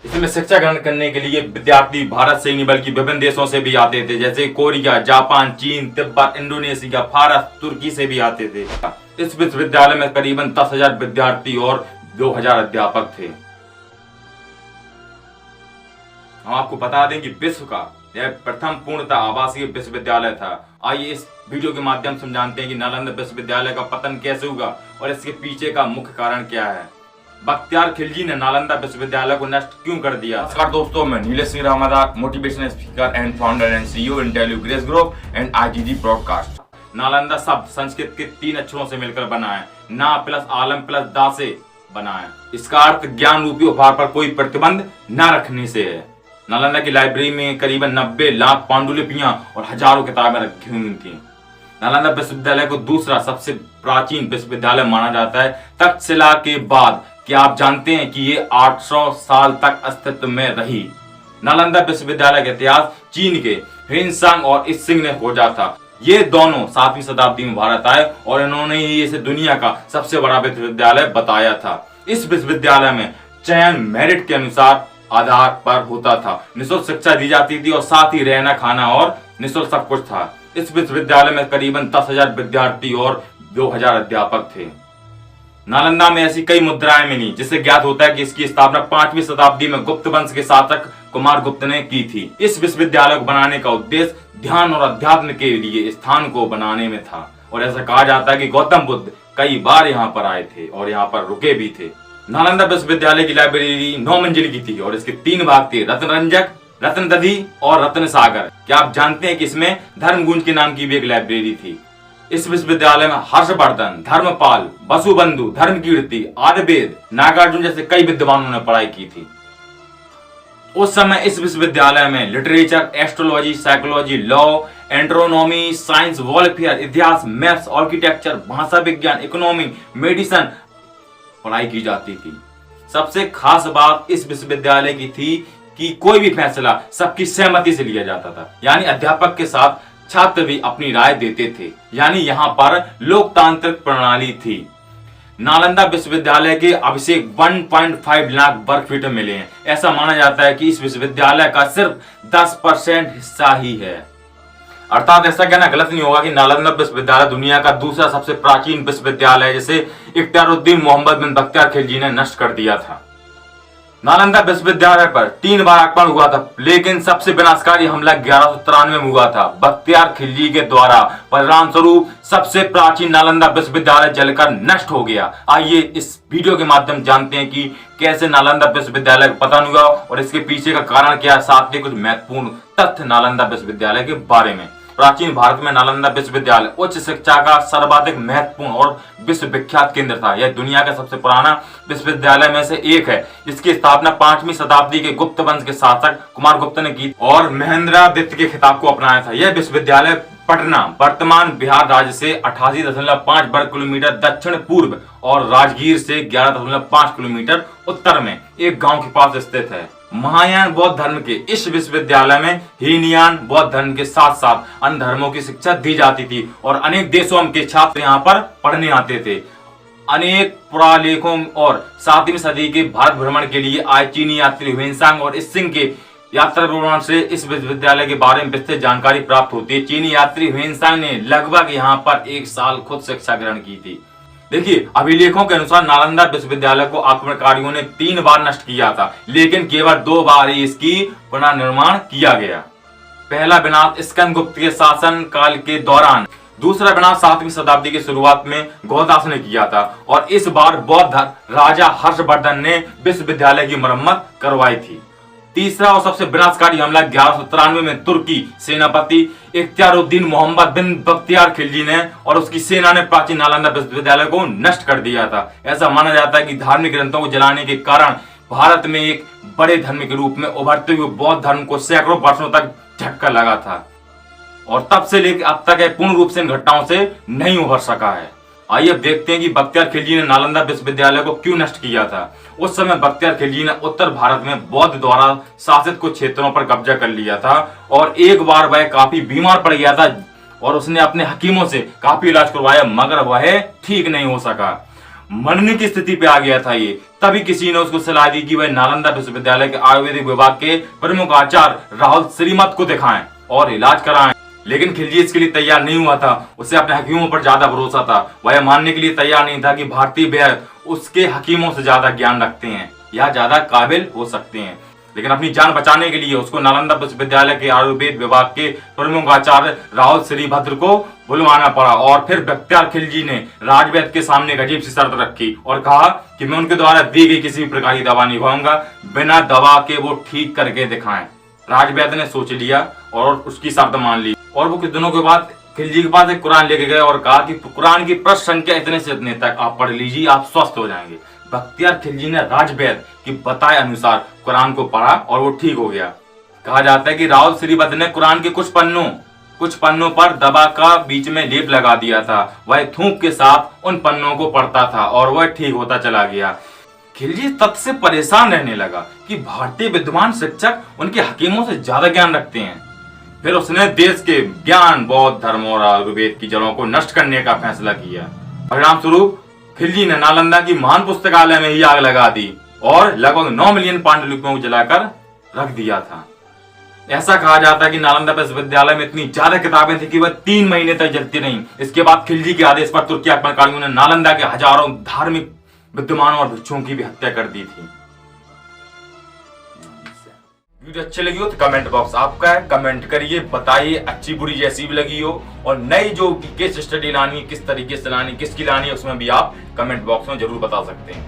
इसमें शिक्षा ग्रहण करने के लिए विद्यार्थी भारत से ही नहीं बल्कि विभिन्न देशों से भी आते थे, जैसे कोरिया, जापान, चीन, तिब्बत, इंडोनेशिया, फारस, तुर्की से भी आते थे। इस विश्वविद्यालय में करीबन 10,000 विद्यार्थी और 2,000 अध्यापक थे। हम आपको बता दें कि विश्व का यह प्रथम पूर्णतः आवासीय विश्वविद्यालय था। आइए इस वीडियो के माध्यम से जानते हैं कि नालंदा विश्वविद्यालय का पतन कैसे हुआ और इसके पीछे का मुख्य कारण क्या है। बख्तियार खिलजी ने नालंदा विश्वविद्यालय को नष्ट क्यों कर दिया? नमस्कार दोस्तों, मैं Nilesh Singh Ramadar, motivational speaker and founder and CEO Intellio Grace group and IGG broadcast. Nalanda शब्द संस्कृत के 3 अक्षरों से मिलकर बना है। ना प्लस आलम प्लस दा से बना है। इसका अर्थ ज्ञान रूपी उपहार पर कोई प्रतिबंध न रखने से है। नालंदा की लाइब्रेरी में करीबन 90 लाख पांडुलिपियां और हजारों किताबें रखी हुई थी। नालंदा विश्वविद्यालय को दूसरा सबसे प्राचीन विश्वविद्यालय माना जाता है तक्षशिला के बाद। क्या आप जानते हैं कि ये 800 साल तक अस्तित्व में रही? नालंदा विश्वविद्यालय का इतिहास चीन के ह्वेनसांग और इसिंग ने खोजा था। ये दोनों 7वीं शताब्दी में भारत आए और इन्होंने ही इसे दुनिया का सबसे बड़ा विश्वविद्यालय बताया था। इस विश्वविद्यालय में चयन मेरिट के अनुसार आधार पर होता था। निःशुल्क शिक्षा दी जाती थी और साथ ही रहना खाना और निःशुल्क सब कुछ था। इस विश्वविद्यालय में करीबन 10,000 विद्यार्थी और 2,000 अध्यापक थे। नालंदा में ऐसी कई मुद्राएं मिली जिससे ज्ञात होता है कि इसकी स्थापना 5वीं शताब्दी में गुप्त वंश के शासक कुमार गुप्त ने की थी। इस विश्वविद्यालय को बनाने का उद्देश्य ध्यान और अध्यात्म के लिए स्थान को बनाने में था और ऐसा कहा जाता है कि गौतम बुद्ध कई बार यहाँ पर आए थे और यहाँ पर रुके भी थे। नालंदा विश्वविद्यालय की लाइब्रेरी 9 मंजिल की थी और इसके 3 भाग थे, रत्नरंजक, रत्नदधि और रत्न सागर। क्या आप जानते हैं कि इसमें धर्मगुंज के नाम की भी एक लाइब्रेरी थी? इस विश्वविद्यालय में हर्षवर्धन, धर्मपाल, वसुबंधु, धर्मकीर्ति, आदिवेद, नागार्जुन जैसे कई विद्वानों ने पढ़ाई की थी। उस समय इस विश्वविद्यालय में literature, astrology, psychology, law, astronomy, science, welfare, इतिहास, मैथ्स, आर्किटेक्चर, भाषा विज्ञान, इकोनॉमी, मेडिसिन पढ़ाई की जाती थी। सबसे खास बात इस विश्वविद्यालय की थी कि कोई भी फैसला सबकी सहमति से लिया जाता था, यानी अध्यापक के साथ छात्र भी अपनी राय देते थे, यानी यहाँ पर लोकतांत्रिक प्रणाली थी। नालंदा विश्वविद्यालय के अभिषेक 1.5 लाख वर्ग फीट मिले हैं। ऐसा माना जाता है कि इस विश्वविद्यालय का सिर्फ 10% हिस्सा ही है। अर्थात ऐसा कहना गलत नहीं होगा कि नालंदा विश्वविद्यालय दुनिया का दूसरा सबसे प्राचीन विश्वविद्यालय है जिसे इख्तियारुद्दीन मोहम्मद बिन बख्तियार खिलजी ने नष्ट कर दिया था। नालंदा विश्वविद्यालय पर 3 बार आक्रमण हुआ था, लेकिन सबसे विनाशकारी हमला 1193 में हुआ था बख्तियार खिलजी के द्वारा। परिणाम स्वरूप सबसे प्राचीन नालंदा विश्वविद्यालय जलकर नष्ट हो गया। आइए इस वीडियो के माध्यम जानते हैं कि कैसे नालंदा विश्वविद्यालय का पतन हुआ और इसके पीछे का कारण क्या है, साथ ही कुछ महत्वपूर्ण तथ्य नालंदा विश्वविद्यालय के बारे में। प्राचीन भारत में नालंदा विश्वविद्यालय उच्च शिक्षा का सर्वाधिक महत्वपूर्ण और विश्व विख्यात केंद्र था। यह दुनिया का सबसे पुराना विश्वविद्यालय में से एक है। इसकी स्थापना 5वीं शताब्दी के गुप्त वंश के शासक कुमार गुप्त ने की और महेंद्रादित्य के खिताब को अपनाया था। यह विश्वविद्यालय पटना वर्तमान बिहार राज्य से 88.5 वर्ग किलोमीटर दक्षिण पूर्व और राजगीर से 11.5 किलोमीटर उत्तर में एक गांव के पास स्थित है। महायान बौद्ध धर्म के इस विश्वविद्यालय में हीनयान बौद्ध धर्म के साथ साथ अन्य धर्मों की शिक्षा दी जाती थी और अनेक देशों के छात्र यहाँ पर पढ़ने आते थे। अनेक पुरालेखों और 7वीं सदी के भारत भ्रमण के लिए आए चीनी यात्री ह्वेनसांग और इसिंग के यात्रा विवरण से इस विश्वविद्यालय के बारे में विस्तृत जानकारी प्राप्त होती है। चीनी यात्री ह्वेनसांग ने लगभग यहाँ पर 1 साल खुद शिक्षा ग्रहण की थी। देखिए, अभिलेखों के अनुसार नालंदा विश्वविद्यालय को आक्रमणकारियों ने 3 बार नष्ट किया था, लेकिन केवल 2 बार ही इसकी पुनर्निर्माण किया गया। पहला विनाश स्कंदगुप्त के शासन काल के दौरान, दूसरा विनाश 7वीं शताब्दी की शुरुआत में गौदास ने किया था और इस बार बौद्ध राजा हर्षवर्धन ने विश्वविद्यालय की मरम्मत करवाई थी। तीसरा और सबसे विनाशकारी हमला 1193 में तुर्की सेनापति इख्तियारुद्दीन मोहम्मद बिन बख्तियार खिलजी ने और उसकी सेना ने प्राचीन नालंदा विश्वविद्यालय को नष्ट कर दिया था। ऐसा माना जाता है कि धार्मिक ग्रंथों को जलाने के कारण भारत में एक बड़े धर्म के रूप में उभरते हुए बौद्ध धर्म को सैकड़ों वर्षों तक झटका लगा था और तब से लेकर अब तक पूर्ण रूप से इन घटनाओं से नहीं उभर सका है। आइए अब देखते हैं कि बख्तियार खिलजी ने नालंदा विश्वविद्यालय को क्यों नष्ट किया था। उस समय बख्तियार खिलजी ने उत्तर भारत में बौद्ध द्वारा शासित कुछ क्षेत्रों पर कब्जा कर लिया था और एक बार वह काफी बीमार पड़ गया था और उसने अपने हकीमों से काफी इलाज करवाया, मगर वह ठीक नहीं हो सका। मरने की स्थिति पे आ गया था ये। तभी किसी ने उसको सलाह दी कि वह नालंदा विश्वविद्यालय के आयुर्वेदिक विभाग के प्रमुख आचार्य राहुल श्रीमत को दिखाएं और इलाज कराएं। लेकिन खिलजी इसके लिए तैयार नहीं हुआ था। उसे अपने हकीमों पर ज्यादा भरोसा था। वह यह मानने के लिए तैयार नहीं था कि भारतीय वैद्य उसके हकीमों से ज्यादा ज्ञान रखते हैं या ज्यादा काबिल हो सकते हैं। लेकिन अपनी जान बचाने के लिए उसको नालंदा विश्वविद्यालय के आयुर्वेद विभाग के प्रमुख आचार्य राहुल श्रीभद्र को बुलवाना पड़ा। और फिर बख्तियार खिलजी ने राजवैद्य के सामने एक अजीब सी शर्त रखी और कहा कि मैं उनके द्वारा दी गई किसी भी प्रकार की दवा नहीं खाऊंगा, बिना दवा के वो ठीक करके दिखाएं। राजवैद्य ने सोच लिया और उसकी शर्त मान ली। और वो कुछ दिनों के बाद खिलजी के पास एक कुरान लेके गए और कहा कि कुरान की पृष्ठ संख्या इतने से इतने तक आप पढ़ लीजिए, आप स्वस्थ हो जाएंगे। बख्तियार खिलजी ने राजवैद्य की बताए अनुसार कुरान को पढ़ा और वो ठीक हो गया। कहा जाता है कि राहुल श्रीभद्र ने कुरान के कुछ पन्नों पर दवा का बीच में लेप लगा दिया था। वह थूक के साथ उन पन्नों को पढ़ता था और वह ठीक होता चला गया। खिलजी तथ्य से परेशान रहने लगा कि भारतीय विद्वान शिक्षक उनके हकीमों से ज्यादा ज्ञान रखते हैं। फिर उसने देश के ज्ञान, बौद्ध धर्म और आयुर्वेद की जड़ों को नष्ट करने का फैसला किया। परिणाम स्वरूप खिलजी ने नालंदा की महान पुस्तकालय में ही आग लगा दी और लगभग 9 मिलियन पांडुलिपियों को जलाकर रख दिया था। ऐसा कहा जाता है कि नालंदा विश्वविद्यालय में इतनी ज्यादा किताबें थी कि वह 3 महीने तक जलती रहीं। इसके बाद खिलजी के आदेश पर तुर्की आक्रमणकारियों ने नालंदा के हजारों धार्मिक विद्वानों और भिक्षुओं की भी हत्या कर दी थी। वीडियो अच्छी लगी हो तो कमेंट बॉक्स आपका है, कमेंट करिए, बताइए अच्छी बुरी जैसी भी लगी हो। और नई जो केस स्टडी लानी है, किस तरीके से लानी, किसकी लानी है, उसमें भी आप कमेंट बॉक्स में जरूर बता सकते हैं।